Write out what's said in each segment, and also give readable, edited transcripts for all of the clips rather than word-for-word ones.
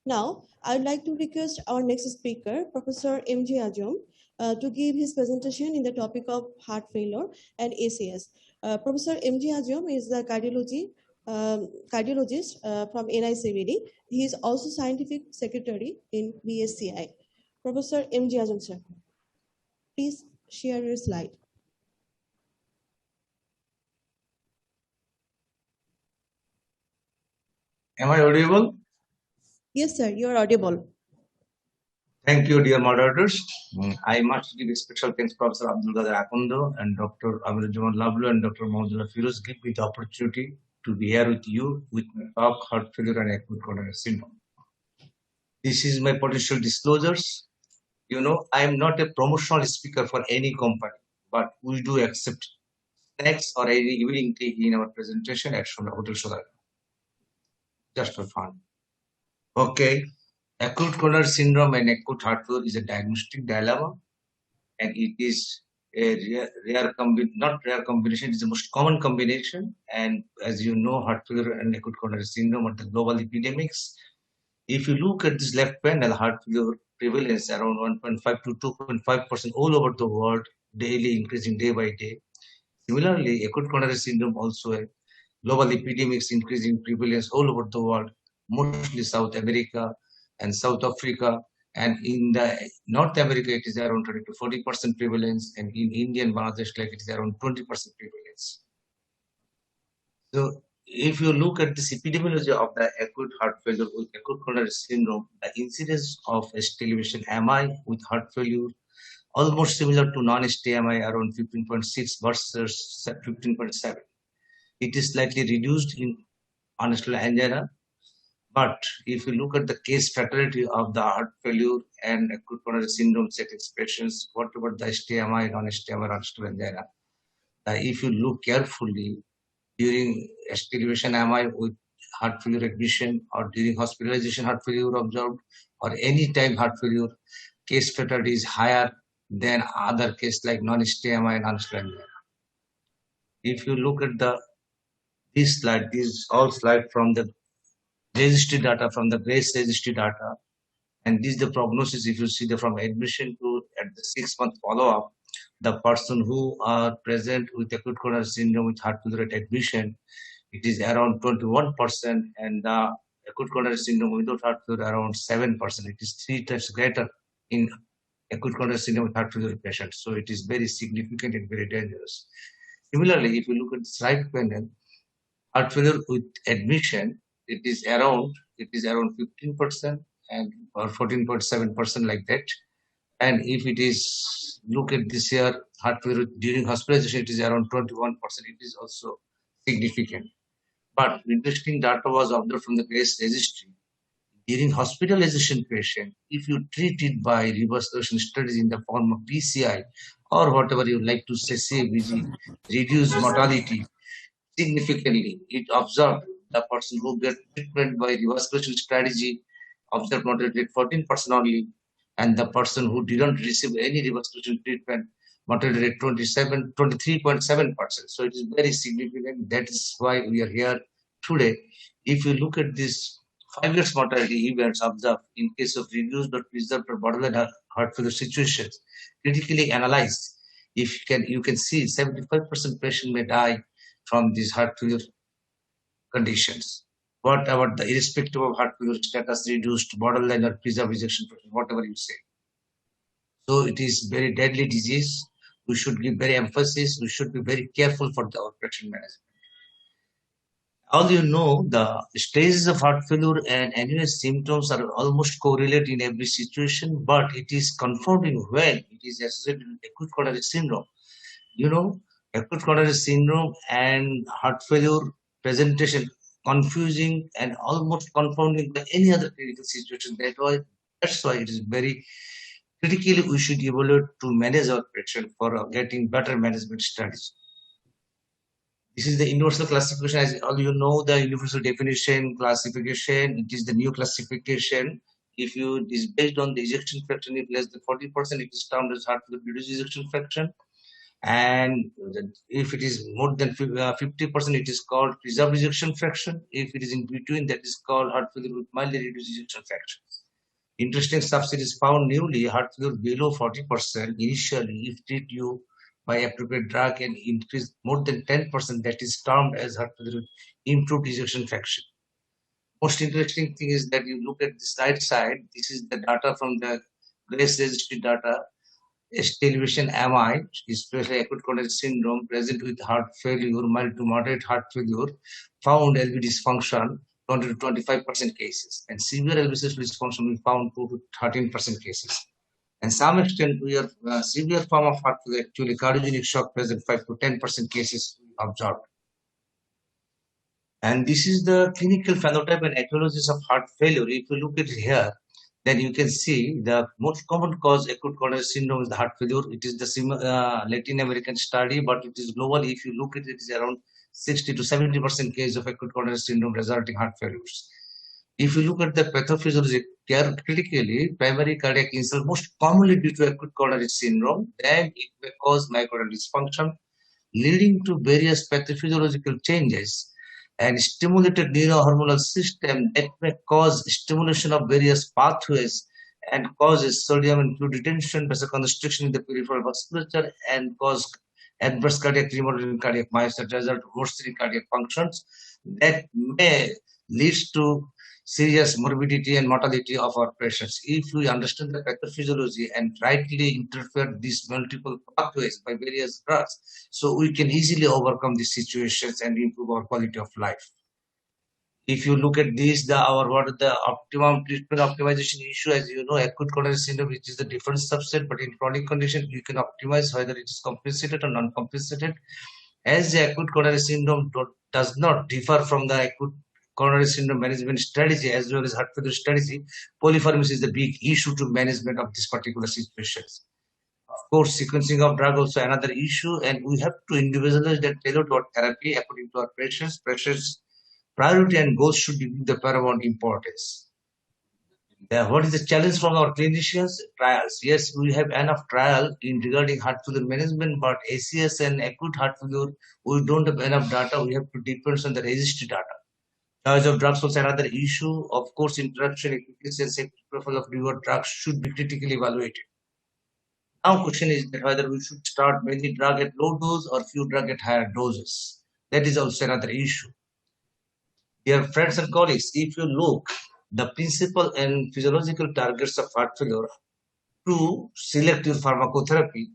Now, I'd like to request our next speaker, Professor M.J. Ajam, to give his presentation in the topic of heart failure and ACS. Professor M.J. Ajam is the cardiologist from NICVD. He is also scientific secretary in BSCI. Professor M.J. Ajam, sir, please share your slide. Am I audible? Yes, sir, you are audible. Thank you, dear moderators. I must give special thanks to Professor Abdul Qadir Akondo and Dr. Amiruzzaman Lavlu and Dr. Mahmoudullah Firoz give me the opportunity to be here with you with my talk, heart failure and acute coronary syndrome. This is my potential disclosures. You know, I am not a promotional speaker for any company, but we do accept snacks or any evening tea in our presentation at Hotel Solar. Just for fun. Okay. Acute coronary syndrome and acute heart failure is a diagnostic dilemma, and it is a not rare combination, it's the most common combination. And as you know, heart failure and acute coronary syndrome are the global epidemics. If you look at this left panel, heart failure prevalence around 1.5 to 2.5% all over the world, daily increasing day by day. Similarly, acute coronary syndrome also a global epidemics increasing prevalence all over the world, mostly South America and South Africa, and in the North America it is around 30 to 40% prevalence, and in India and Bangladesh like it is around 20% prevalence. So if you look at this epidemiology of the acute heart failure with acute coronary syndrome, the incidence of ST elevation MI with heart failure almost similar to non-ST-MI around 15.6 versus 15.7. It is slightly reduced in unstable angina. But if you look at the case fatality of the heart failure and acute coronary syndrome set expressions, whatever the ST-MI, non-ST-MI, unstable angina, if you look carefully during ST elevation MI with heart failure admission or during hospitalization heart failure observed or any time heart failure, case fatality is higher than other cases like non-ST-MI and unstable angina. If you look at this slide, these all slide from the registry data, from the GRACE registry data, and this is the prognosis. If you see from admission to at the 6-month follow-up, the person who are present with acute coronary syndrome with heart failure at admission, it is around 21%, and the acute coronary syndrome without heart failure around 7%. It is 3 times greater in acute coronary syndrome with heart failure patients. So it is very significant and very dangerous. Similarly, if you look at the right panel, heart failure with admission, it is around 15% and or 14.7% like that. And if it is look at this year heart failure during hospitalization, it is around 21%. It is also significant. But interesting data was observed from the GRACE registry. During hospitalization patient, if you treat it by reverse reversing studies in the form of PCI or whatever you like to say, CVG, reduce mortality significantly. It observed the person who get treatment by revascularization strategy observed mortality rate 14% only, and the person who didn't receive any revascularization treatment mortality rate 23.7%. So it is very significant. That is why we are here today. If you look at this 5 years mortality events observed in case of reduced or preserved or borderline heart failure situations, critically analyzed, if you can see 75% patient may die from these heart failure conditions. What about the irrespective of heart failure status, reduced, borderline or preserved ejection fraction, whatever you say. So it is very deadly disease. We should give very emphasis. We should be very careful for the operation management. All you know, the stages of heart failure and annual symptoms are almost correlated in every situation, but it is confounding when it is associated with acute coronary syndrome. You know, acute coronary syndrome and heart failure presentation confusing and almost confounding by any other clinical situation. That's why it is very critically we should evaluate to manage our patient for getting better management strategy. This is the universal classification. As all you know, the universal definition classification, it is the new classification. If it is based on the ejection fraction, if less than 40%, it is termed as heart failure reduced ejection fraction. And if it is more than 50%, it is called preserved ejection fraction. If it is in between, that is called heart failure with mildly reduced ejection fraction. Interesting subset is found newly heart failure below 40% initially if treat you by appropriate drug and increase more than 10%, that is termed as heart failure with improved ejection fraction. Most interesting thing is that you look at this right side, this is the data from the Grace registry data. Television MI, especially acute coronary syndrome present with heart failure, mild to moderate heart failure, found LV dysfunction 20 to 25% cases, and severe LV system dysfunction we found 2 to 13% cases. And some extent, we are severe form of heart failure, actually cardiogenic shock present 5 to 10% cases observed. And this is the clinical phenotype and etiologies of heart failure. If you look at it here, then you can see the most common cause acute coronary syndrome is the heart failure. It is the Latin American study, but it is global. If you look at it, it is around 60 to 70% case of acute coronary syndrome resulting heart failures. If you look at the pathophysiology, critically, primary cardiac insult most commonly due to acute coronary syndrome, then it may cause myocardial dysfunction, leading to various pathophysiological changes and stimulated neurohormonal system that may cause stimulation of various pathways and causes sodium and fluid retention, vasoconstriction in the peripheral vasculature, and cause adverse cardiac remodeling, cardiac myocyte result, worsening cardiac functions that may lead to serious morbidity and mortality of our patients. If we understand the pathophysiology and rightly interpret these multiple pathways by various drugs, so we can easily overcome these situations and improve our quality of life. If you look at this, what is the optimum treatment optimization issue? As you know, acute coronary syndrome, which is a different subset, but in chronic condition, you can optimize whether it is compensated or non-compensated. As the acute coronary syndrome does not differ from the acute coronary syndrome management strategy as well as heart failure strategy, polypharmacy is the big issue to management of these particular situations. Of course, sequencing of drug also another issue, and we have to individualize that tailored therapy according to our patients. Priority and goals should be the paramount importance. What is the challenge from our clinicians? Trials. Yes, we have enough trial in regarding heart failure management, but ACS and acute heart failure, we don't have enough data. We have to depend on the registry data. Choice of drugs was another issue. Of course, interaction, efficacy, and safety profile of newer drugs should be critically evaluated. Now, question is that whether we should start many drug at low dose or few drug at higher doses. That is also another issue. Dear friends and colleagues, if you look the principal and physiological targets of heart failure to select your pharmacotherapy,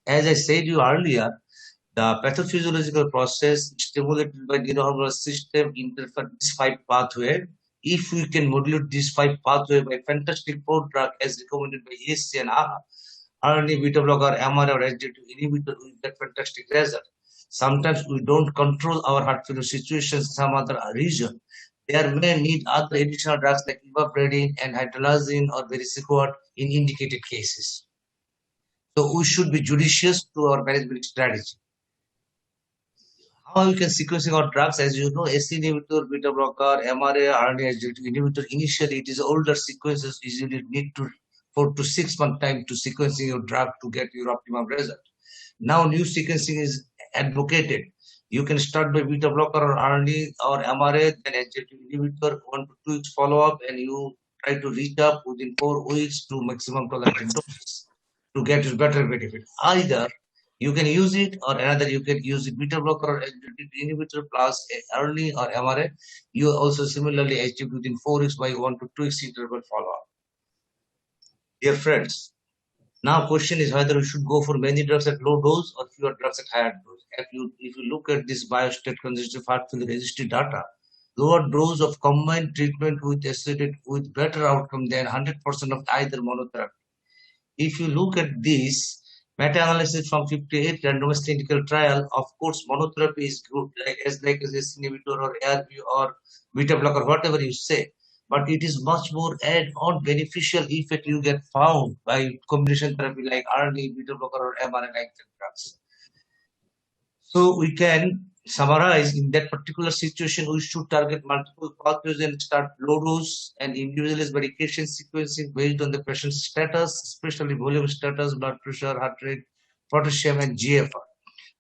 as I said you earlier, the pathophysiological process stimulated by neurohormonal system interfere this 5 pathway. If we can modulate this 5 pathway by fantastic 4 drug as recommended by ESC and AHA, RNA beta blocker, MRA or SGLT inhibitor with that fantastic result. Sometimes we don't control our heart failure situation in some other region. There may need other additional drugs like ivabradine and hydralazine or vericiguat in indicated cases. So we should be judicious to our management strategy. How you can sequencing our drugs? As you know, SC inhibitor, beta blocker, MRA, RNA SGLT inhibitor, initially it is older sequences, usually need to 4 to 6 month time to sequencing your drug to get your optimum result. Now new sequencing is advocated. You can start by beta blocker or RNA or MRA, then SGLT inhibitor, 1 to 2 weeks follow-up, and you try to reach up within 4 weeks to maximum tolerated doses to get your better benefit. Either you can use it or another you can use it beta blocker or SGLT inhibitor plus RNA or MRA. You also similarly achieve within 4 weeks by 1 to 2 weeks interval follow-up. Dear friends, now question is whether we should go for many drugs at low dose or fewer drugs at higher dose. If you look at this biostat congestive heart failure registry data, lower dose of combined treatment with associated with better outcome than 100% of either monotherapy. If you look at this meta-analysis from 58 randomized clinical trial, of course monotherapy is good, like as inhibitor or ARB or beta blocker, whatever you say. But it is much more add-on beneficial effect you get found by combination therapy like RNA, beta blocker, or mRNA like drugs. So we can summarize in that particular situation, we should target multiple pathways and start low dose and individualized medication sequencing based on the patient's status, especially volume status, blood pressure, heart rate, potassium, and GFR.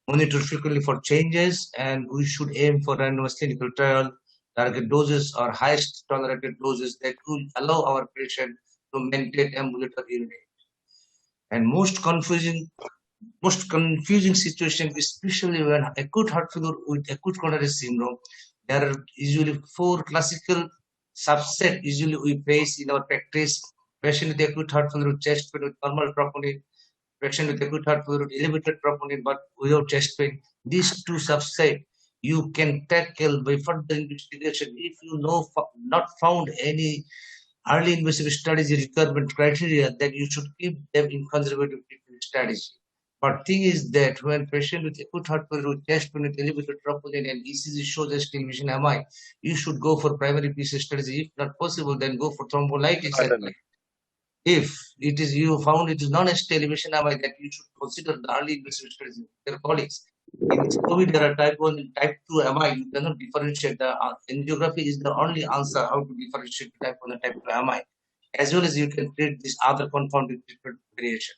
monitor frequently for changes, and we should aim for randomized clinical trial. Target doses or highest tolerated doses that will allow our patient to maintain ambulatory urinate. And most confusing situation, especially when acute heart failure with acute coronary syndrome, there are usually 4 classical subset usually we face in our practice. Patient with acute heart failure with chest pain with normal troponin, patient with acute heart failure with elevated troponin but without chest pain. These 2 subset you can tackle by further investigation. If you know not found any early invasive strategy requirement criteria, then you should keep them in conservative treatment strategy. But thing is that when patient with acute heart failure with chest pain with elevated troponin and ECG shows a stimulation MI, you should go for primary PC strategy. If not possible, then go for thrombolytics. If it is you found it is non-ST elevation MI, that you should consider the early invasive strategy with your colleagues. In this COVID, there are type 1 and type 2 MI. You cannot differentiate. The angiography is the only answer how to differentiate type 1 and type 2 MI, as well as you can treat this other confounding treatment variation.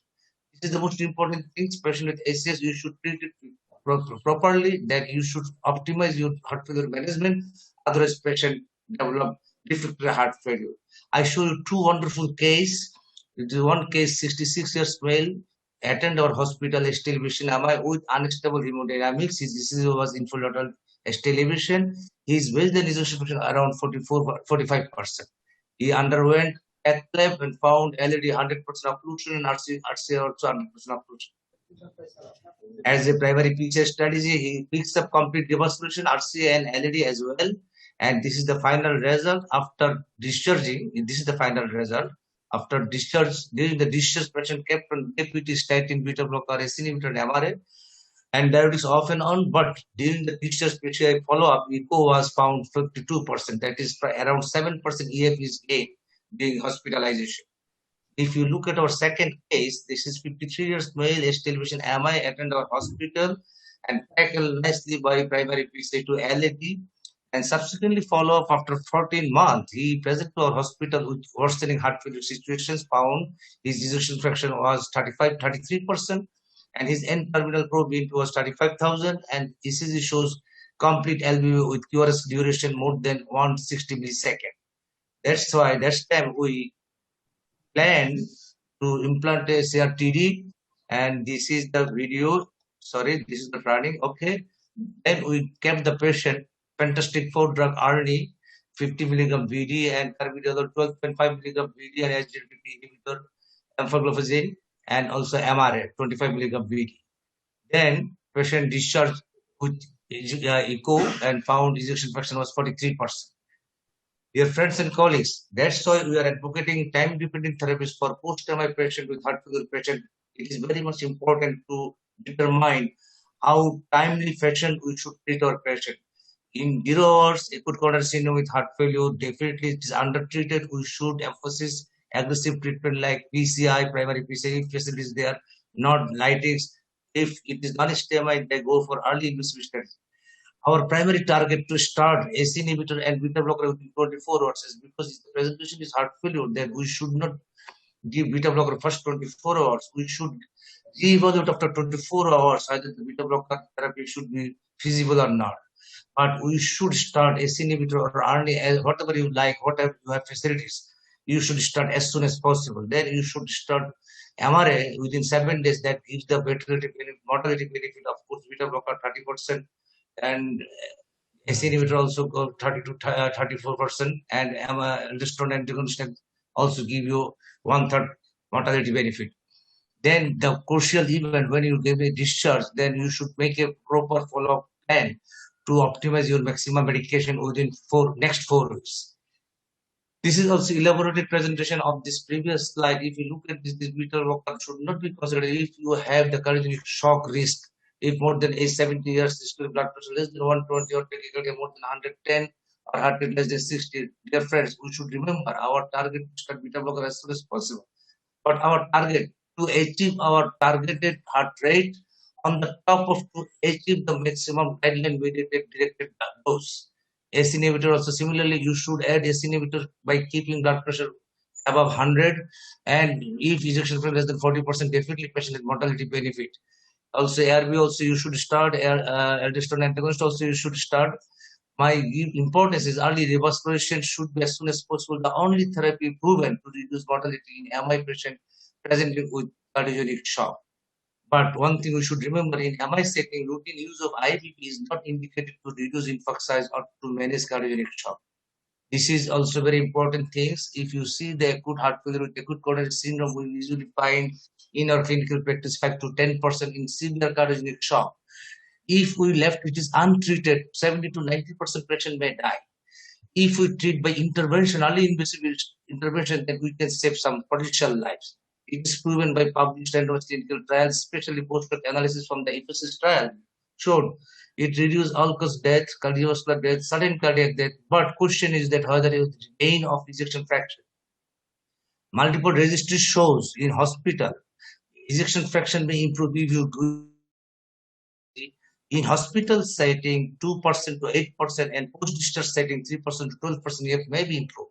This is the most important thing, especially with ACS. You should treat it properly, that you should optimize your heart failure management. Otherwise, patient develop refractory heart failure. I show you 2 wonderful cases. One case, 66 years male, attend our hospital, ST elevation MI with unstable hemodynamics. His disease was infiltrated ST elevation. His baseline ejection fraction around 45%. He underwent cath and found LED 100% occlusion and RCA also 100% occlusion. As a primary PCI strategy, he picks up complete devasculation, RCA and LED as well. And this is the final result after discharging. This is the final result. After discharge, during the discharge, patient kept on deputy statin, beta blocker, SC inhibitor, and MRA, and diuretics off and on. But during the discharge PCI follow-up, echo was found 52%. That is around 7% EF is gained during hospitalization. If you look at our second case, this is 53 years male, ST elevation MI, attend our hospital and tackled nicely by primary PCI to LAD. And subsequently follow up after 14 months. He presented to our hospital with worsening heart failure situations, found his ejection fraction was 33%, and his end terminal proBNP was 35,000, and ECG shows complete LVO with QRS duration more than 160 millisecond. That's why that's time we plan to implant a CRTD, and this is the video. Sorry, this is the running. Okay, then we kept the patient fantastic 4-drug RNA, 50 milligram VD and carbidopa 12.5 milligram VD and SGLT2 inhibitor, empagliflozin, and also MRA 25 milligram VD. Then patient discharged with echo and found ejection fraction was 43%. Dear friends and colleagues, that's why we are advocating time-dependent therapies for post-MI patient with heart failure patient. It is very much important to determine how timely fashion we should treat our patient. In 0 hours, acute coronary syndrome with heart failure, definitely it is undertreated. We should emphasize aggressive treatment like PCI, primary PCI facilities there, not lytics. If it is non-STMI, they go for early invasive strategy. Our primary target to start AC inhibitor and beta blocker within 24 hours is because the presentation is heart failure, then we should not give beta blocker first 24 hours. We should evaluate after 24 hours either the beta blocker therapy should be feasible or not. But we should start AC inhibitor or RNA, whatever you like, whatever you have facilities, you should start as soon as possible. Then you should start MRA within 7 days. That gives the mortality benefit, of course, beta blocker 30%, and AC inhibitor also go 30 to 34%, and aldosterone antagonist also give you 1/3 mortality benefit. Then the crucial event when you give a discharge, then you should make a proper follow-up plan to optimize your maximum medication within next 4 weeks. This is also elaborated presentation of this previous slide. If you look at this beta blocker should not be considered if you have the cardiogenic shock risk. If more than age 70 years, systolic blood pressure less than 120 or technically more than 110 or heart rate less than 60. Dear friends, we should remember our target to start beta blocker as soon as possible. But our target to achieve our targeted heart rate on the top of to achieve the maximum guideline mediated directed dose. AC inhibitor also similarly, you should add AC inhibitor by keeping blood pressure above 100, and if ejection fraction less than 40%, definitely patient has mortality benefit. Also, ARB also you should start, aldosterone antagonist also you should start. My importance is early revascularization should be as soon as possible. The only therapy proven to reduce mortality in MI patient presenting with cardiogenic shock. But one thing we should remember, in MI setting, routine use of IVP is not indicated to reduce infarct size or to manage cardiogenic shock. This is also very important things. If you see the acute heart failure with acute coronary syndrome, we usually find in our clinical practice 5 to 10% in severe cardiogenic shock. If we left which is untreated, 70 to 90% patient may die. If we treat by intervention, early invasive intervention, then we can save some potential lives. It is proven by published randomized clinical trials, especially post-hoc analysis from the EPSIS trial, showed it reduced all-cause death, cardiovascular death, sudden cardiac death. But question is that whether it was gain of ejection fraction. Multiple registry shows in hospital, ejection fraction may improve if you in hospital setting 2% to 8% and post-discharge setting 3% to 12% may be improved.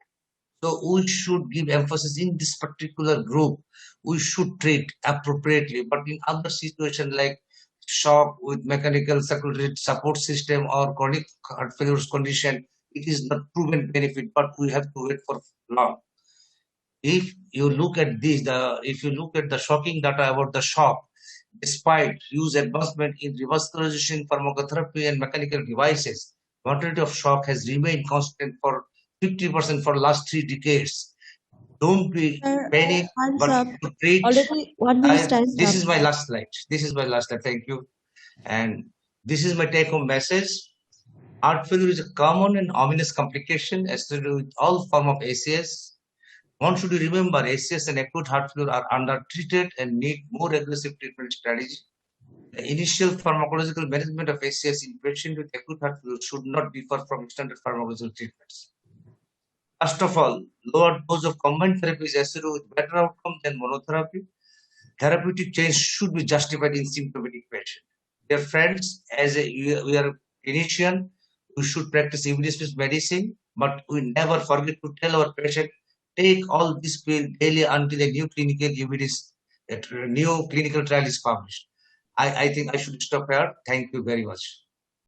So we should give emphasis in this particular group. We should treat appropriately, but in other situations like shock with mechanical circulatory support system or chronic heart failure condition, it is not proven benefit, but we have to wait for long. If you look at this, if you look at the shocking data about the shock, despite huge advancement in revascularization, pharmacotherapy, and mechanical devices, mortality of shock has remained constant for 50% for last 3 decades. Don't be panic, but to treat. Already 1 minute time. This is my last slide. This is my last slide. Thank you. And this is my take-home message. Heart failure is a common and ominous complication associated with all form of ACS. One should remember ACS and acute heart failure are undertreated and need more aggressive treatment strategy. The initial pharmacological management of ACS in patients with acute heart failure should not differ from standard pharmacological treatments. First of all, lower dose of combined therapy is associated with better outcome than monotherapy. Therapeutic change should be justified in symptomatic patients. Dear friends, as we are clinician, we should practice evidence-based medicine, but we never forget to tell our patient, take all this pill daily until a new clinical evidence, a new clinical trial is published. I think I should stop here. Thank you very much.